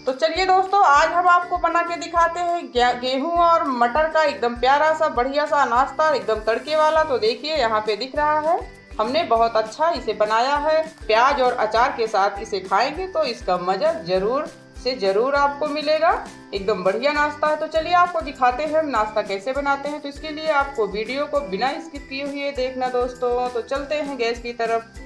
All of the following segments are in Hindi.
तो चलिए दोस्तों, आज हम आपको बना के दिखाते हैं गेहूं और मटर का एकदम प्यारा सा बढ़िया सा नाश्ता, एकदम तड़के वाला। तो देखिए यहाँ पे दिख रहा है, हमने बहुत अच्छा इसे बनाया है। प्याज और अचार के साथ इसे खाएंगे तो इसका मज़ा जरूर से जरूर आपको मिलेगा। एकदम बढ़िया नाश्ता है। तो चलिए आपको दिखाते हैं हम नाश्ता कैसे बनाते हैं। तो इसके लिए आपको वीडियो को बिना स्किप किए हुए देखना दोस्तों। तो चलते हैं गैस की तरफ।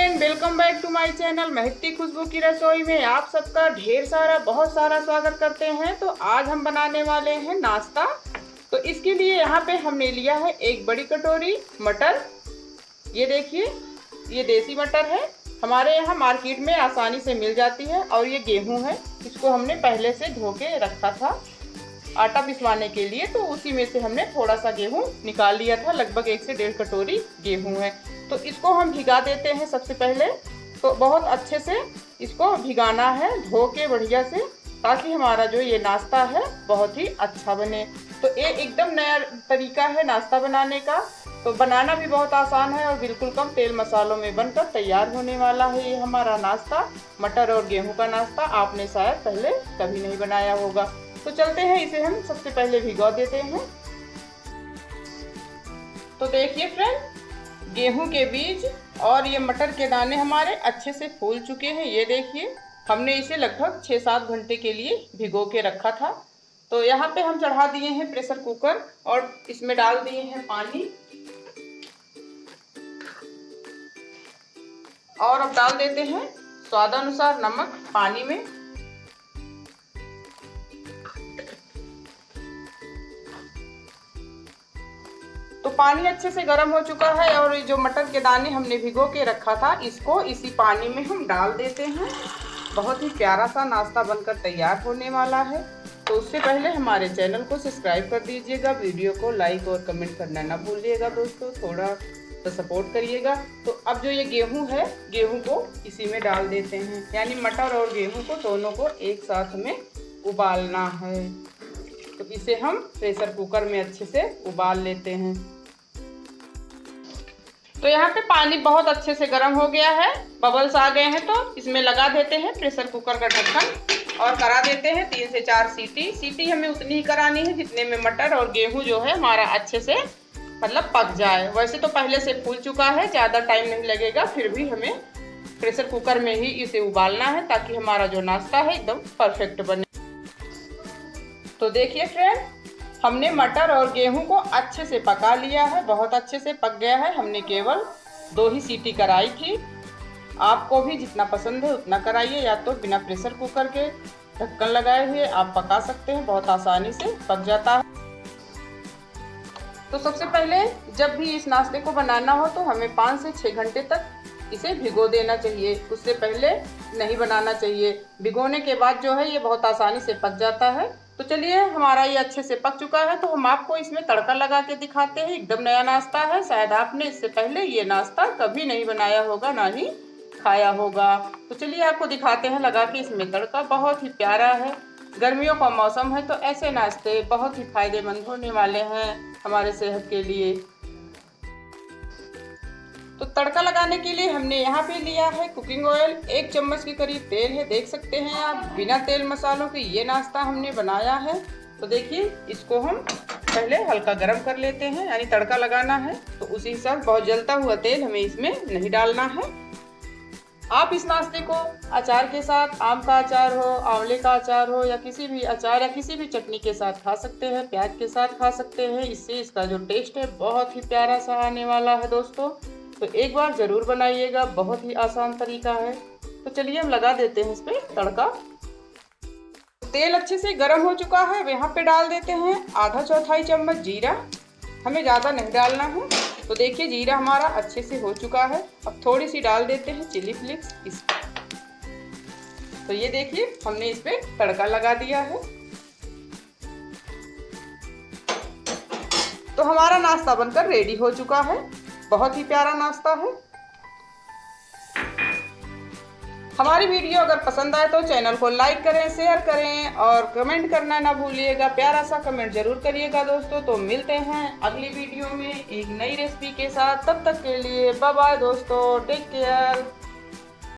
Welcome back to my channel महकती खुशबू की रसोई में आप सबका ढेर सारा बहुत सारा स्वागत करते हैं। तो आज हम बनाने वाले हैं नाश्ता। तो इसके लिए यहाँ पे हमने लिया है एक बड़ी कटोरी मटर। ये देखिए, ये देसी मटर है, हमारे यहाँ मार्केट में आसानी से मिल जाती है। और ये गेहूं है, इसको हमने पहले से धो के रखा था आटा पिसवाने के लिए। तो उसी में से हमने थोड़ा सा गेहूं निकाल लिया था, लगभग 1 से 1.5 कटोरी गेहूं है। तो इसको हम भिगा देते हैं सबसे पहले। तो बहुत अच्छे से इसको भिगाना है, धो के बढ़िया से, ताकि हमारा जो ये नाश्ता है बहुत ही अच्छा बने। तो ये एकदम नया तरीका है नाश्ता बनाने का। तो बनाना भी बहुत आसान है और बिल्कुल कम तेल मसालों में बनकर तैयार होने वाला है ये हमारा नाश्ता। मटर और गेहूं का नाश्ता आपने शायद पहले कभी नहीं बनाया होगा। तो चलते हैं, इसे हम सबसे पहले भिगो देते हैं। तो देखिए फ्रेंड, गेहूं के बीज और ये मटर के दाने हमारे अच्छे से फूल चुके हैं। ये देखिए, हमने इसे लगभग 6-7 घंटे के लिए भिगो के रखा था। तो यहाँ पे हम चढ़ा दिए हैं प्रेशर कुकर और इसमें डाल दिए हैं पानी। और अब डाल देते हैं स्वादानुसार नमक पानी में। तो पानी अच्छे से गर्म हो चुका है और जो मटर के दाने हमने भिगो के रखा था, इसको इसी पानी में हम डाल देते हैं। बहुत ही प्यारा सा नाश्ता बनकर तैयार होने वाला है। तो उससे पहले हमारे चैनल को सब्सक्राइब कर दीजिएगा, वीडियो को लाइक और कमेंट करना ना भूलिएगा दोस्तों, थोड़ा तो सपोर्ट करिएगा। तो अब जो ये गेहूं है, गेहूं को इसी में डाल देते हैं, यानी मटर और गेहूं को दोनों को एक साथ में उबालना है। तो इसे हम प्रेशर कुकर में अच्छे से उबाल लेते हैं। तो यहाँ पे पानी बहुत अच्छे से गर्म हो गया है, बबल्स आ गए हैं। तो इसमें लगा देते हैं प्रेशर कुकर का ढक्कन और करा देते हैं 3 से 4 सीटी। सीटी हमें उतनी ही करानी है जितने में मटर और गेहूं जो है हमारा अच्छे से मतलब पक जाए। वैसे तो पहले से फूल चुका है, ज़्यादा टाइम नहीं लगेगा, फिर भी हमें प्रेशर कुकर में ही इसे उबालना है ताकि हमारा जो नाश्ता है एकदम परफेक्ट बने। तो देखिए फ्रेंड, हमने मटर और गेहूं को अच्छे से पका लिया है, बहुत अच्छे से पक गया है। हमने केवल 2 ही सीटी कराई थी। आपको भी जितना पसंद है उतना कराइए, या तो बिना प्रेशर कुकर के ढक्कन लगाए हुए आप पका सकते हैं, बहुत आसानी से पक जाता है। तो सबसे पहले जब भी इस नाश्ते को बनाना हो तो हमें 5 से 6 घंटे तक इसे भिगो देना चाहिए, उससे पहले नहीं बनाना चाहिए। भिगोने के बाद जो है ये बहुत आसानी से पक जाता है। तो चलिए, हमारा ये अच्छे से पक चुका है। तो हम आपको इसमें तड़का लगा के दिखाते हैं। एकदम नया नाश्ता है, शायद आपने इससे पहले ये नाश्ता कभी नहीं बनाया होगा, ना ही खाया होगा। तो चलिए आपको दिखाते हैं लगा के इसमें तड़का। बहुत ही प्यारा है, गर्मियों का मौसम है तो ऐसे नाश्ते बहुत ही फायदेमंद होने वाले हैं हमारे सेहत के लिए। तो तड़का लगाने के लिए हमने यहाँ पे लिया है कुकिंग ऑयल, 1 चम्मच के करीब तेल है, देख सकते हैं आप। बिना तेल मसालों के ये नाश्ता हमने बनाया है। तो देखिए, इसको हम पहले हल्का गरम कर लेते हैं, यानी तड़का लगाना है। तो उसी हिसाब बहुत जलता हुआ तेल हमें इसमें नहीं डालना है। आप इस नाश्ते को अचार के साथ, आम का अचार हो, आंवले का अचार हो, या किसी भी अचार या किसी भी चटनी के साथ खा सकते हैं, प्याज के साथ खा सकते हैं। इससे इसका जो टेस्ट है बहुत ही प्यारा सा आने वाला है दोस्तों। तो एक बार ज़रूर बनाइएगा, बहुत ही आसान तरीका है। तो चलिए हम लगा देते हैं इस पर तड़का। तेल अच्छे से गर्म हो चुका है, यहाँ पे डाल देते हैं आधा चौथाई चम्मच जीरा। हमें ज़्यादा नहीं डालना है। तो देखिए, जीरा हमारा अच्छे से हो चुका है। अब थोड़ी सी डाल देते हैं चिली फ्लेक्स इस। तो ये देखिए, हमने इस पे तड़का लगा दिया है। तो हमारा नाश्ता बनकर रेडी हो चुका है, बहुत ही प्यारा नाश्ता है। हमारी वीडियो अगर पसंद आए तो चैनल को लाइक करें, शेयर करें और कमेंट करना ना भूलिएगा। प्यारा सा कमेंट जरूर करिएगा दोस्तों। तो मिलते हैं अगली वीडियो में एक नई रेसिपी के साथ। तब तक के लिए बाय बाय दोस्तों, टेक केयर।